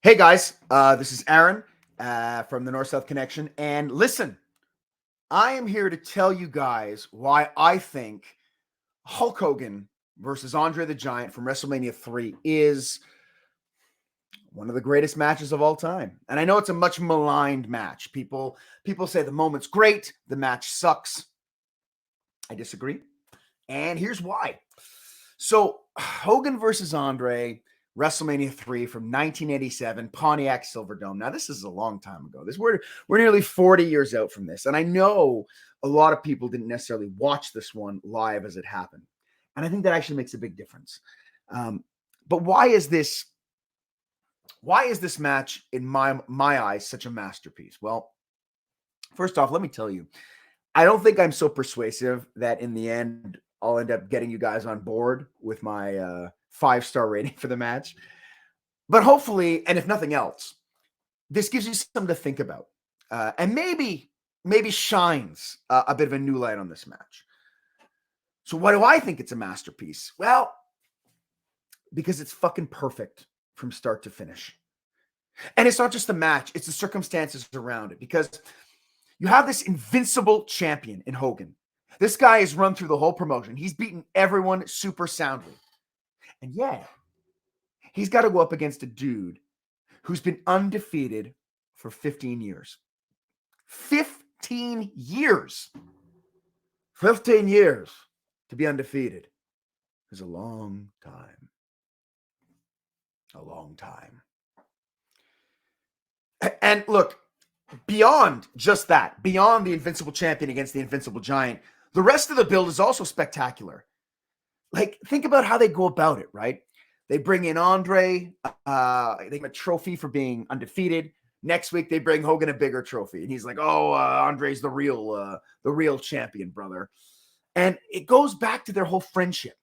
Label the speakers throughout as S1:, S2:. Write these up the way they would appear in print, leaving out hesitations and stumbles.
S1: Hey guys, this is Aaron from the North-South Connection. And listen, I am here to tell you guys why I think Hulk Hogan versus Andre the Giant from WrestleMania 3 is one of the greatest matches of all time. And I know it's a much maligned match. People say the moment's great, the match sucks. I disagree. And here's why. So, Hogan versus Andre, WrestleMania 3 from 1987, Pontiac Silverdome. Now, this is a long time ago. We're nearly 40 years out from this. And I know a lot of people didn't necessarily watch this one live as it happened. And I think that actually makes a big difference. But why is this match, in my eyes, such a masterpiece? Well, first off, let me tell you, I don't think I'm so persuasive that in the end, I'll end up getting you guys on board with my 5-star rating for the match. But hopefully, and if nothing else, this gives you something to think about. And maybe shines a bit of a new light on this match. So why do I think it's a masterpiece? Well, because it's fucking perfect from start to finish. And it's not just the match, it's the circumstances around it. Because you have this invincible champion in Hogan. This guy has run through the whole promotion. He's beaten everyone super soundly. And yet, he's got to go up against a dude who's been undefeated for 15 years. 15 years. 15 years to be undefeated is a long time. A long time. And look, beyond just that, beyond the invincible champion against the invincible giant, the rest of the build is also spectacular. Like, think about how they go about it, right? They bring in Andre, they give him a trophy for being undefeated. Next week, they bring Hogan a bigger trophy. And he's like, Andre's the real champion, brother. And it goes back to their whole friendship.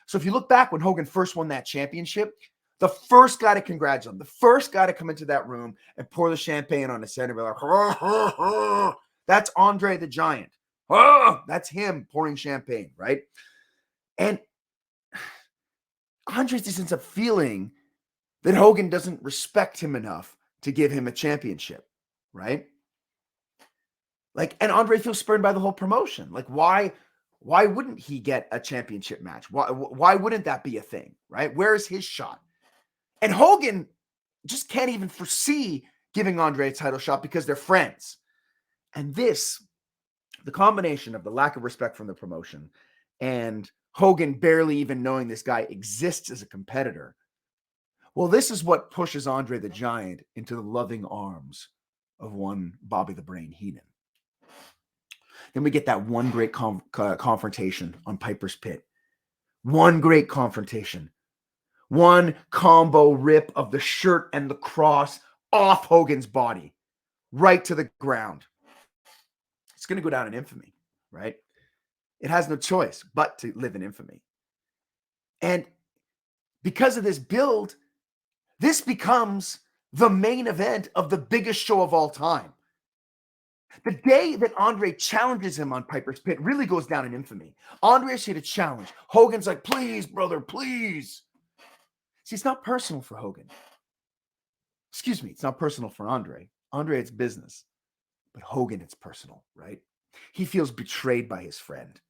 S1: So if you look back when Hogan first won that championship, the first guy to congratulate him, the first guy to come into that room and pour the champagne on his head and be like, that's Andre the Giant. That's him pouring champagne, right? And Andre just ends up feeling that Hogan doesn't respect him enough to give him a championship, right? Like, and Andre feels spurned by the whole promotion. Like, why wouldn't he get a championship match? Why wouldn't that be a thing, right? Where's his shot? And Hogan just can't even foresee giving Andre a title shot because they're friends. And the combination of the lack of respect from the promotion and Hogan barely even knowing this guy exists as a competitor, well, this is what pushes Andre the Giant into the loving arms of one Bobby the Brain Heenan. Then we get that one great confrontation on Piper's Pit. One great confrontation. One combo rip of the shirt and the cross off Hogan's body, right to the ground. It's going to go down in infamy, right? It has no choice but to live in infamy. And because of this build, this becomes the main event of the biggest show of all time. The day that Andre challenges him on Piper's Pit really goes down in infamy. Andre's here to challenge. Hogan's like, please, brother, please. See, it's not personal for Hogan. Excuse me, it's not personal for Andre. Andre, it's business. But Hogan, it's personal, right? He feels betrayed by his friend.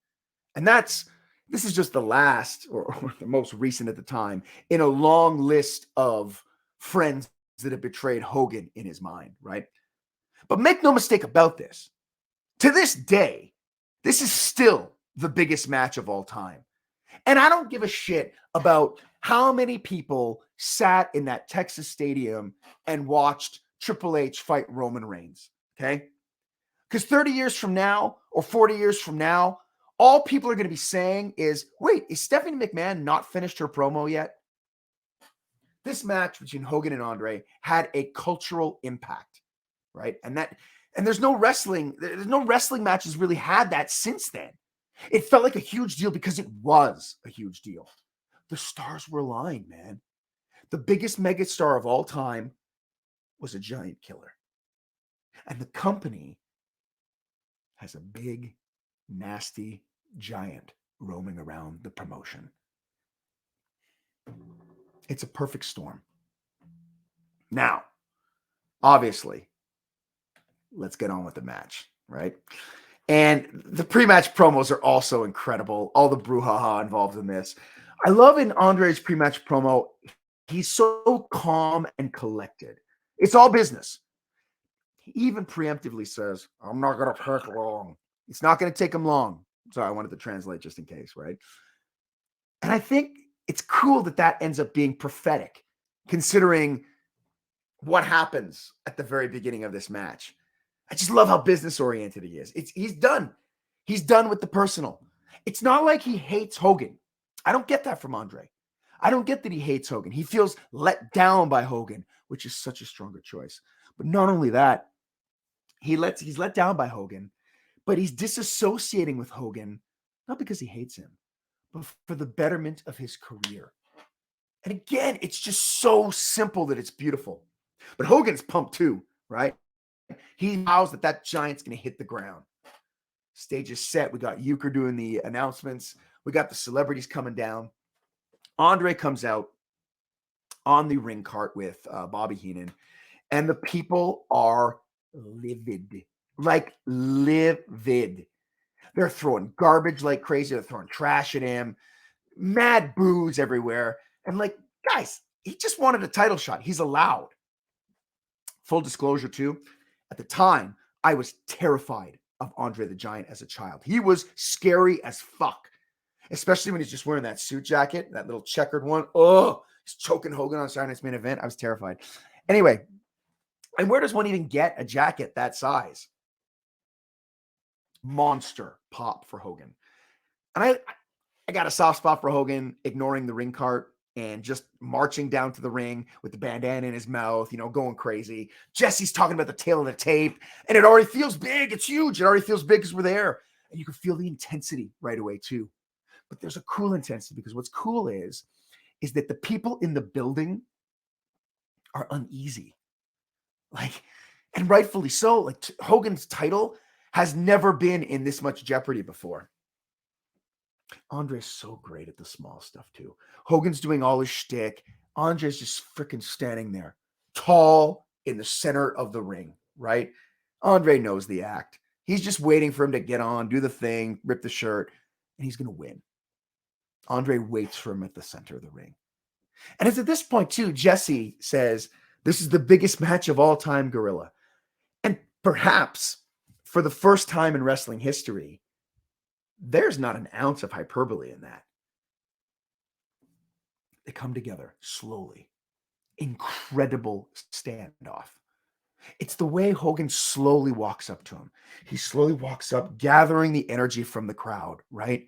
S1: And this is just the last or the most recent at the time in a long list of friends that have betrayed Hogan in his mind, right? But make no mistake about this. To this day, this is still the biggest match of all time. And I don't give a shit about how many people sat in that Texas stadium and watched Triple H fight Roman Reigns, okay? Because 30 years from now or 40 years from now, all people are going to be saying is, wait, is Stephanie McMahon not finished her promo yet? This match between Hogan and Andre had a cultural impact, right? And there's no wrestling matches really had that since then. It felt like a huge deal because it was a huge deal. The stars were aligned, man. The biggest megastar of all time was a giant killer. And the company has a big, nasty giant roaming around the promotion. It's a perfect storm. Now, obviously, let's get on with the match, right? And the pre-match promos are also incredible. All the brouhaha involved in this. I love in Andre's pre-match promo, he's so calm and collected. It's all business. He even preemptively says, I'm not going to take long. It's not going to take him long. Sorry, I wanted to translate just in case, right? And I think it's cool that that ends up being prophetic, considering what happens at the very beginning of this match. I just love how business oriented he is. He's done. He's done with the personal. It's not like he hates Hogan. I don't get that from Andre. I don't get that he hates Hogan. He feels let down by Hogan, which is such a stronger choice. But not only that, he's let down by Hogan, but he's disassociating with Hogan, not because he hates him, but for the betterment of his career. And again, it's just so simple that it's beautiful. But Hogan's pumped too, right? He knows that that giant's going to hit the ground. Stage is set. We got Euchre doing the announcements. We got the celebrities coming down. Andre comes out on the ring cart with Bobby Heenan, and the people are livid, like livid. They're throwing garbage like crazy. They're throwing trash at him. Mad boos everywhere. And like, guys, he just wanted a title shot. He's allowed. Full disclosure too, at the time, I was terrified of Andre the Giant as a child. He was scary as fuck, especially when he's just wearing that suit jacket, that little checkered one. Oh, he's choking Hogan on Saturday Night's Main Event. I was terrified. Anyway, and where does one even get a jacket that size? Monster pop for Hogan. And I got a soft spot for Hogan, ignoring the ring cart and just marching down to the ring with the bandana in his mouth, going crazy. Jesse's talking about the tail of the tape, and it already feels big. It's huge. It already feels big because we're there. And you can feel the intensity right away too. But there's a cool intensity, because what's cool is that the people in the building are uneasy. And rightfully so. Hogan's title has never been in this much jeopardy before. Andre's so great at the small stuff too. Hogan's doing all his shtick. Andre's just freaking standing there, tall in the center of the ring, right? Andre knows the act. He's just waiting for him to get on, do the thing, rip the shirt, and he's going to win. Andre waits for him at the center of the ring. And it's at this point too, Jesse says, this is the biggest match of all time, Gorilla. And perhaps for the first time in wrestling history, there's not an ounce of hyperbole in that. They come together slowly. Incredible standoff. It's the way Hogan slowly walks up to him. He slowly walks up, gathering the energy from the crowd, right?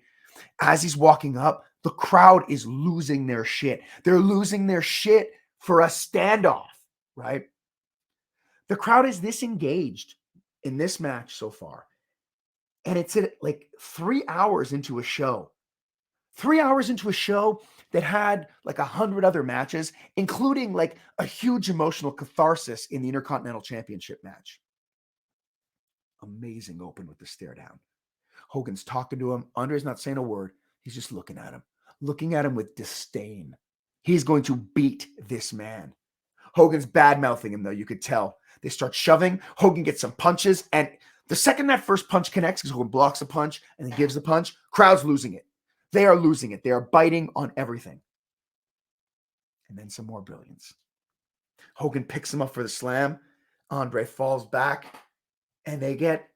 S1: As he's walking up, the crowd is losing their shit. They're losing their shit for a standoff, right? The crowd is this engaged in this match so far. And it's at 3 hours into a show. 3 hours into a show that had 100 other matches, including a huge emotional catharsis in the Intercontinental Championship match. Amazing open with the stare down. Hogan's talking to him. Andre's not saying a word. He's just looking at him with disdain. He's going to beat this man. Hogan's bad-mouthing him, though. You could tell. They start shoving. Hogan gets some punches, and the second that first punch connects, because Hogan blocks the punch and then gives the punch, crowd's losing it. They are losing it. They are biting on everything. And then some more brilliance. Hogan picks him up for the slam. Andre falls back, and they get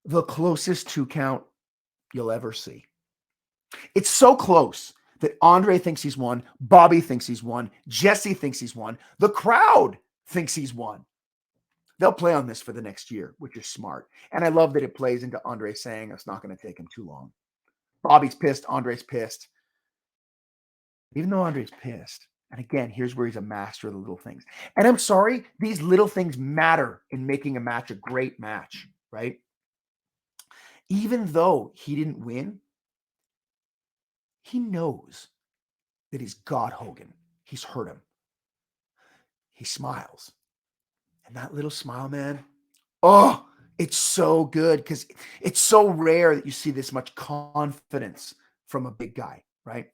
S1: the closest 2 count you'll ever see. It's so close that Andre thinks he's won, Bobby thinks he's won, Jesse thinks he's won, the crowd thinks he's won. They'll play on this for the next year, which is smart. And I love that it plays into Andre saying it's not going to take him too long. Bobby's pissed. Andre's pissed. Even though Andre's pissed, and again, here's where he's a master of the little things. And I'm sorry, these little things matter in making a match a great match, right? Even though he didn't win, he knows that he's got Hogan. He's hurt him. He smiles. And that little smile, man, oh, it's so good, because it's so rare that you see this much confidence from a big guy, right?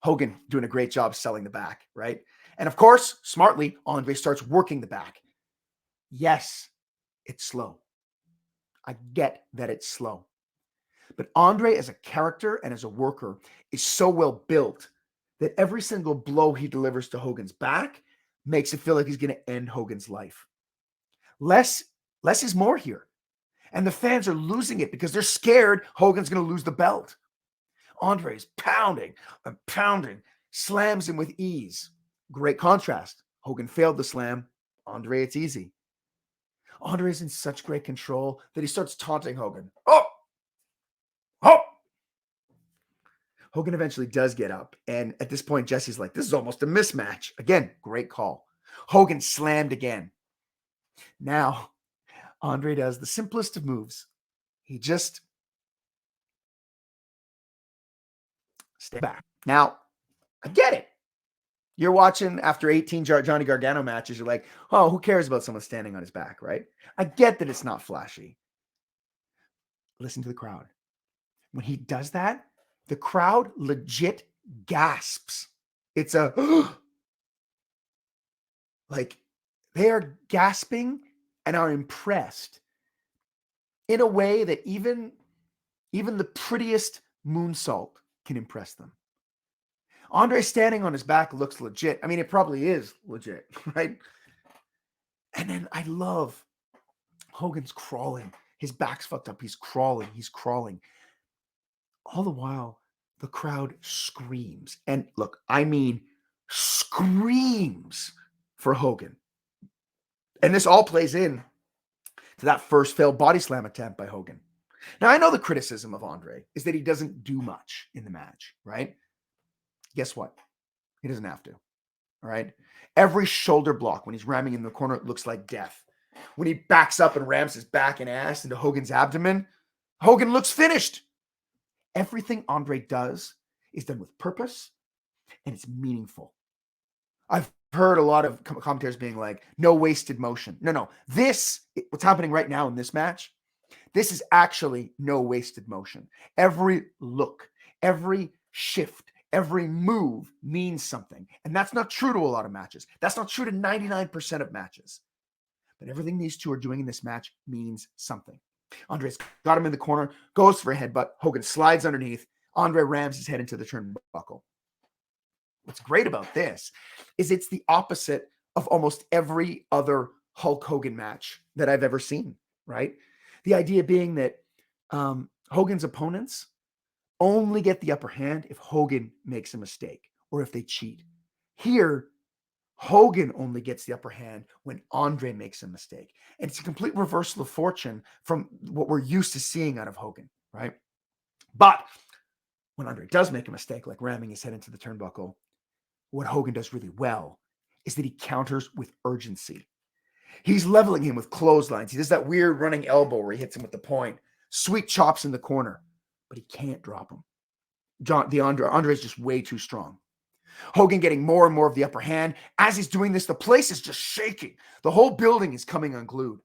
S1: Hogan doing a great job selling the back, right? And of course, smartly, Andre starts working the back. Yes, it's slow. I get that it's slow. But Andre, as a character and as a worker, is so well built that every single blow he delivers to Hogan's back makes it feel like he's going to end Hogan's life. Less is more here. And the fans are losing it because they're scared Hogan's going to lose the belt. Andre is pounding and pounding, slams him with ease. Great contrast. Hogan failed the slam. Andre, it's easy. Andre is in such great control that he starts taunting Hogan. Oh! Oh! Hogan eventually does get up. And at this point, Jesse's like, this is almost a mismatch. Again, great call. Hogan slammed again. Now, Andre does the simplest of moves. He just stay back. Now, I get it. You're watching after 18 Johnny Gargano matches. You're like, oh, who cares about someone standing on his back, right? I get that it's not flashy. Listen to the crowd. When he does that, the crowd legit gasps. It's a like they are gasping and are impressed in a way that even the prettiest moonsault can impress them. Andre standing on his back looks legit. I mean, it probably is legit, right? And then I love Hogan's crawling. His back's fucked up. He's crawling. All the while, the crowd screams. And look, I mean screams for Hogan. And this all plays in to that first failed body slam attempt by Hogan. Now, I know the criticism of Andre is that he doesn't do much in the match, right? Guess what? He doesn't have to, all right? Every shoulder block when he's ramming in the corner, it looks like death. When he backs up and rams his back and ass into Hogan's abdomen, Hogan looks finished. Everything Andre does is done with purpose and it's meaningful. I've heard a lot of commentators being like, no wasted motion. No. What's happening right now in this match, this is actually no wasted motion. Every look, every shift, every move means something. And that's not true to a lot of matches. That's not true to 99% of matches. But everything these two are doing in this match means something. Andre's got him in the corner, goes for a headbutt. Hogan slides underneath. Andre rams his head into the turnbuckle. What's great about this is it's the opposite of almost every other Hulk Hogan match that I've ever seen, right? The idea being that Hogan's opponents only get the upper hand if Hogan makes a mistake or if they cheat. Here, Hogan only gets the upper hand when Andre makes a mistake. And it's a complete reversal of fortune from what we're used to seeing out of Hogan, right? But when Andre does make a mistake, like ramming his head into the turnbuckle, what Hogan does really well is that he counters with urgency. He's leveling him with clotheslines. He does that weird running elbow where he hits him with the point. Sweet chops in the corner, but he can't drop him. Andre is just way too strong. Hogan getting more and more of the upper hand. As he's doing this, the place is just shaking. The whole building is coming unglued.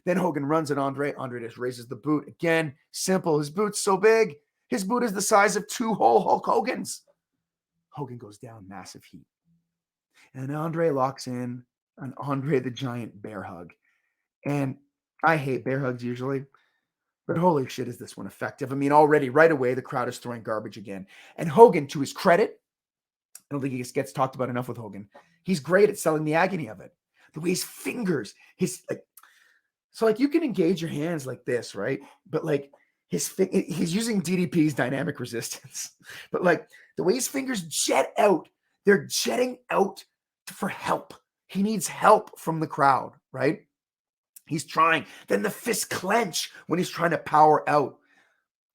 S1: Then Hogan runs at Andre. Andre just raises the boot. Again, simple. His boot's so big. His boot is the size of two whole Hulk Hogan's. Hogan goes down, massive heat. And Andre locks in an Andre the Giant bear hug. And I hate bear hugs usually, but holy shit, is this one effective? I mean, already right away, the crowd is throwing garbage again. And Hogan, to his credit, I don't think he gets talked about enough with Hogan. He's great at selling the agony of it. The way his fingers, you can engage your hands like this, right? But he's using DDP's dynamic resistance. But the way his fingers jet out, they're jetting out for help. He needs help from the crowd, right? He's trying. Then the fists clench when he's trying to power out.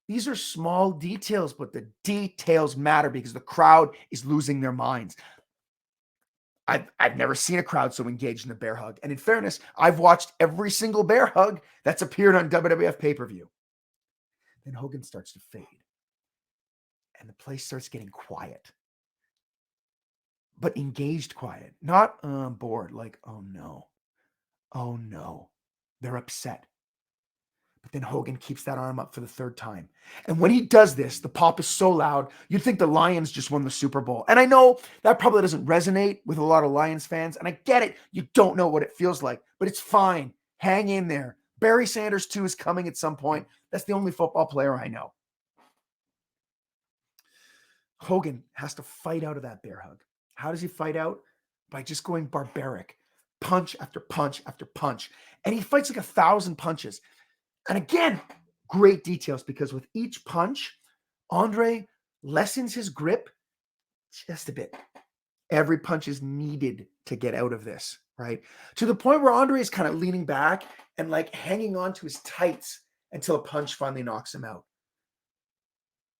S1: These are small details, but the details matter because the crowd is losing their minds. I've never seen a crowd so engaged in a bear hug. And in fairness, I've watched every single bear hug that's appeared on WWF pay-per-view. Then Hogan starts to fade. And the place starts getting quiet. But engaged quiet. Not bored, like, oh no. Oh no. They're upset. But then Hogan keeps that arm up for the third time. And when he does this, the pop is so loud, you'd think the Lions just won the Super Bowl. And I know that probably doesn't resonate with a lot of Lions fans. And I get it. You don't know what it feels like, but it's fine. Hang in there. Barry Sanders, too, is coming at some point. That's the only football player I know. Hogan has to fight out of that bear hug. How does he fight out? By just going barbaric. Punch after punch after punch. And he fights like 1,000 punches. And again, great details, because with each punch, Andre lessens his grip just a bit. Every punch is needed to get out of this, right? To the point where Andre is kind of leaning back and like hanging on to his tights until a punch finally knocks him out.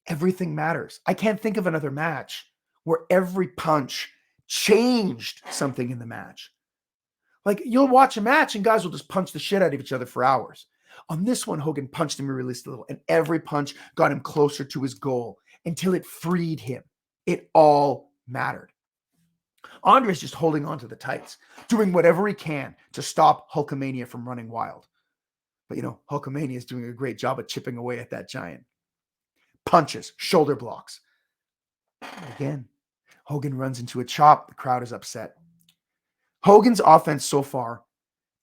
S1: Everything matters. I can't think of another match where every punch changed something in the match. Like, you'll watch a match and guys will just punch the shit out of each other for hours. On this one, Hogan punched him and released a little, and every punch got him closer to his goal until it freed him. It all mattered. Andre's just holding on to the tights, doing whatever he can to stop Hulkamania from running wild. But, Hulkamania is doing a great job of chipping away at that giant. Punches, shoulder blocks. Again, Hogan runs into a chop. The crowd is upset. Hogan's offense so far,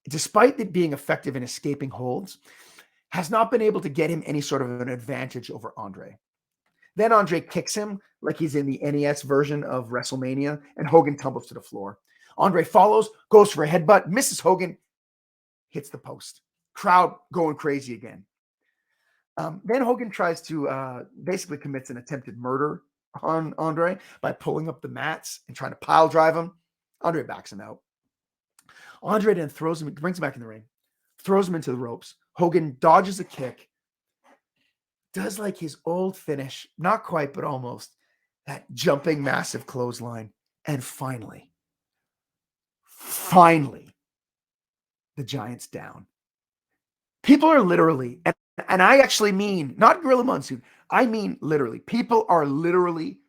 S1: despite it being effective in escaping holds, has not been able to get him any sort of an advantage over Andre. Then Andre kicks him like he's in the NES version of WrestleMania, and Hogan tumbles to the floor. Andre follows, goes for a headbutt, misses Hogan, hits the post. Crowd going crazy again. Then Hogan tries to basically commits an attempted murder on Andre by pulling up the mats and trying to pile drive him. Andre backs him out. Andre then brings him back in the ring, throws him into the ropes. Hogan dodges a kick, does like his old finish, not quite, but almost, that jumping massive clothesline. And finally, the Giant's down. People are literally, and I actually mean, not Gorilla Monsoon, I mean literally, people are literally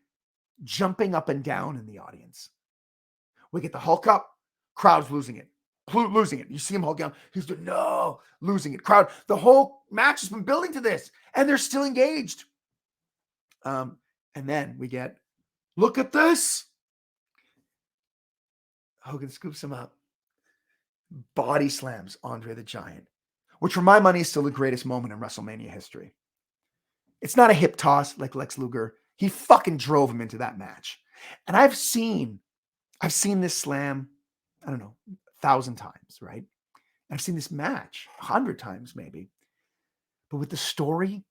S1: jumping up and down in the audience. We get the Hulk up, crowd's losing it. You see him Hulk down. He's doing, no, losing it. Crowd, the whole match has been building to this, and they're still engaged. And then we get, look at this. Hogan scoops him up, body slams Andre the Giant, which for my money is still the greatest moment in WrestleMania history. It's not a hip toss like Lex Luger. He fucking drove him into that match. And I've seen this slam, I don't know, 1,000 times, right? I've seen this match 100 times maybe. But with the story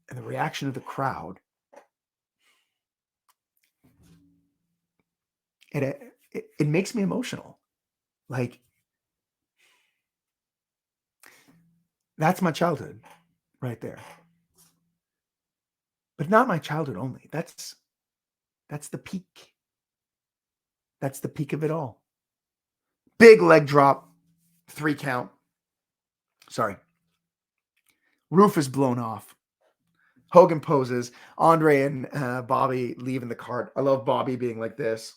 S1: and the reaction of the crowd, it makes me emotional. Like, that's my childhood right there. But not my childhood only. That's the peak. That's the peak of it all. Big leg drop, 3 count. Sorry. Roof is blown off. Hogan poses. Andre and Bobby leave in the cart. I love Bobby being like this.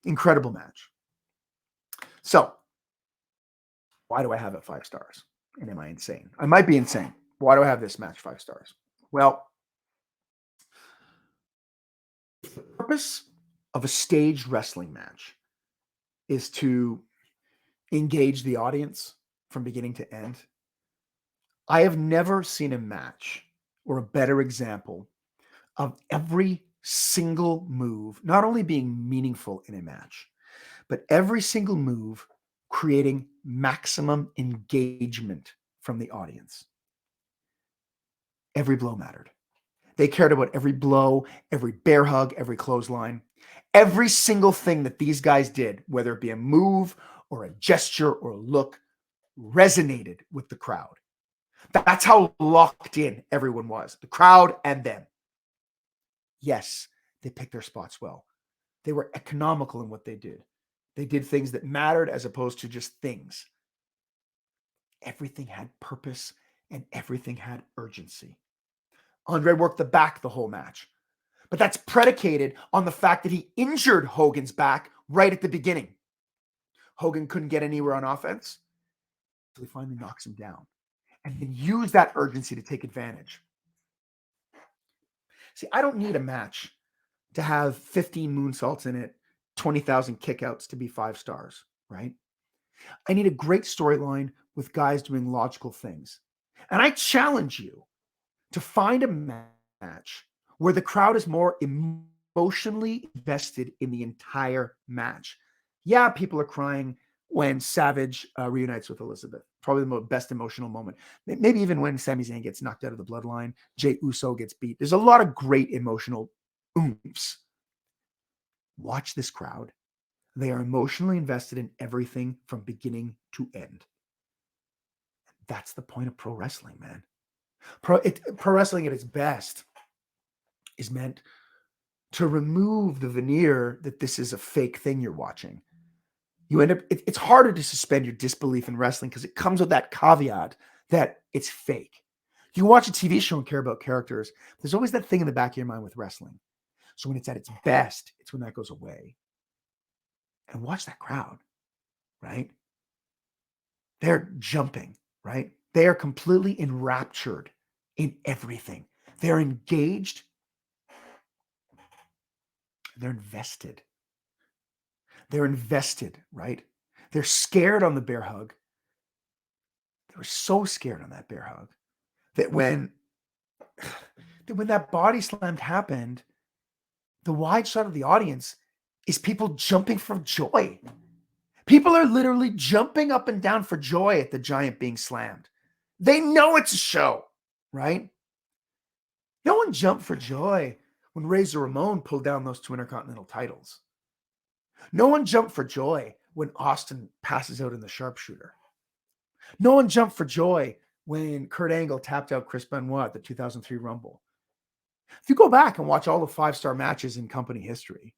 S1: Incredible match. So, why do I have it 5 stars? And am I insane? I might be insane. Why do I have this match 5 stars? Well, the purpose of a staged wrestling match is to engage the audience from beginning to end. I have never seen a match or a better example of every single move not only being meaningful in a match, but every single move creating maximum engagement from the audience. Every blow mattered. They cared about every blow, every bear hug, every clothesline. Every single thing that these guys did, whether it be a move or a gesture or a look, resonated with the crowd. That's how locked in everyone was, the crowd and them. Yes, they picked their spots well. They were economical in what they did. They did things that mattered as opposed to just things. Everything had purpose and everything had urgency. Andre worked the back the whole match, but that's predicated on the fact that he injured Hogan's back right at the beginning. Hogan couldn't get anywhere on offense. he finally knocks him down, and then use that urgency to take advantage. See, I don't need a match to have 15 moonsaults in it, 20,000 kickouts to be 5 stars, right? I need a great storyline with guys doing logical things. And I challenge you to find a match where the crowd is more emotionally invested in the entire match. Yeah, people are crying when Savage reunites with Elizabeth. Probably the best emotional moment. Maybe even when Sami Zayn gets knocked out of the bloodline, Jey Uso gets beat. There's a lot of great emotional oomphs. Watch this crowd. They are emotionally invested in everything from beginning to end. That's the point of pro wrestling, man. Pro wrestling at its best is meant to remove the veneer that this is a fake thing you're watching. You end up, it's harder to suspend your disbelief in wrestling because it comes with that caveat that it's fake. You watch a TV show and care about characters. There's always that thing in the back of your mind with wrestling. So when it's at its best, it's when that goes away. And watch that crowd, right? They're jumping, right? They are completely enraptured in everything. They're engaged. They're invested. They're invested, right? They're scared on the bear hug. They were so scared on that bear hug that when that body slam happened, the wide shot of the audience is people jumping for joy. People are literally jumping up and down for joy at the giant being slammed. They know it's a show, right? No one jumped for joy when Razor Ramon pulled down those 2 Intercontinental titles. No one jumped for joy when Austin passes out in the sharpshooter. No one jumped for joy when Kurt Angle tapped out Chris Benoit at the 2003 Rumble. If you go back and watch all the 5-star matches in company history,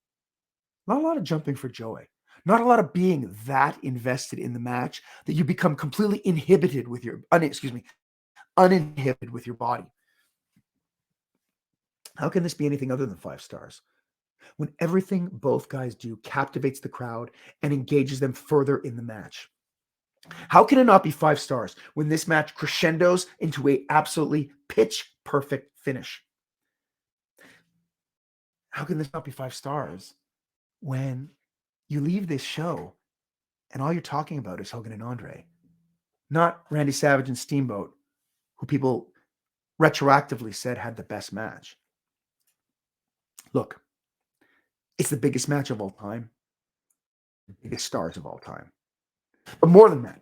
S1: not a lot of jumping for joy. Not a lot of being that invested in the match that you become completely uninhibited with your body. How can this be anything other than 5 stars? When everything both guys do captivates the crowd and engages them further in the match. How can it not be 5 stars when this match crescendos into a absolutely pitch perfect finish? How can this not be 5 stars when you leave this show and all you're talking about is Hogan and Andre? Not Randy Savage and Steamboat, who people retroactively said had the best match. Look, it's the biggest match of all time, the biggest stars of all time. But more than that,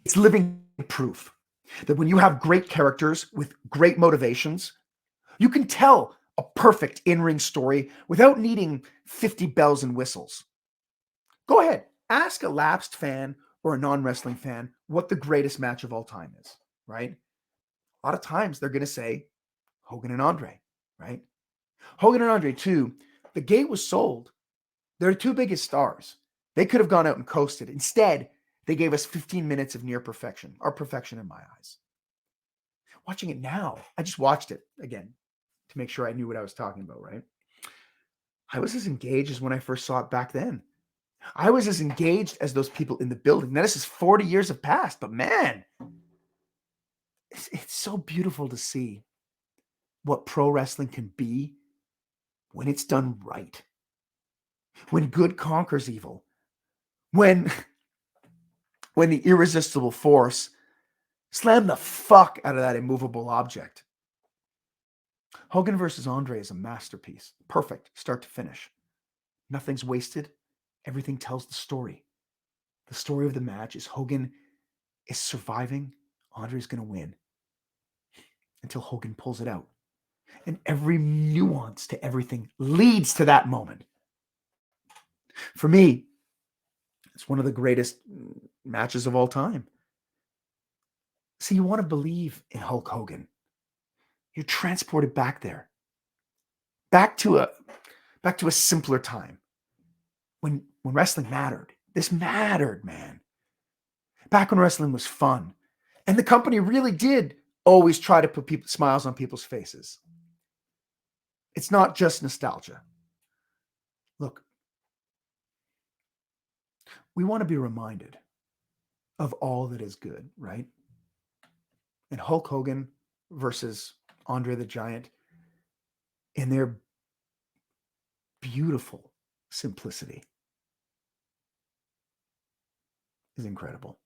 S1: it's living proof that when you have great characters with great motivations, you can tell a perfect in-ring story without needing 50 bells and whistles. Go ahead, ask a lapsed fan or a non-wrestling fan what the greatest match of all time is, right? A lot of times they're going to say Hogan and Andre, right? Hogan and Andre 2, the gate was sold. They're the 2 biggest stars. They could have gone out and coasted. Instead, they gave us 15 minutes of near perfection, or perfection in my eyes. Watching it now, I just watched it again to make sure I knew what I was talking about, right? I was as engaged as when I first saw it back then. I was as engaged as those people in the building. Now, this is 40 years have passed, but man, it's so beautiful to see what pro wrestling can be when it's done right. When good conquers evil. When the irresistible force slammed the fuck out of that immovable object. Hogan versus Andre is a masterpiece. Perfect, start to finish. Nothing's wasted. Everything tells the story. The story of the match is Hogan is surviving. Andre's going to win until Hogan pulls it out. And every nuance to everything leads to that moment. For me, it's one of the greatest matches of all time. See, you want to believe in Hulk Hogan. You're transported back there. Back to a simpler time. When wrestling mattered. This mattered, man. Back when wrestling was fun. And the company really did always try to put smiles on people's faces. It's not just nostalgia. Look, we want to be reminded of all that is good, right? And Hulk Hogan versus Andre the Giant in their beautiful simplicity is incredible.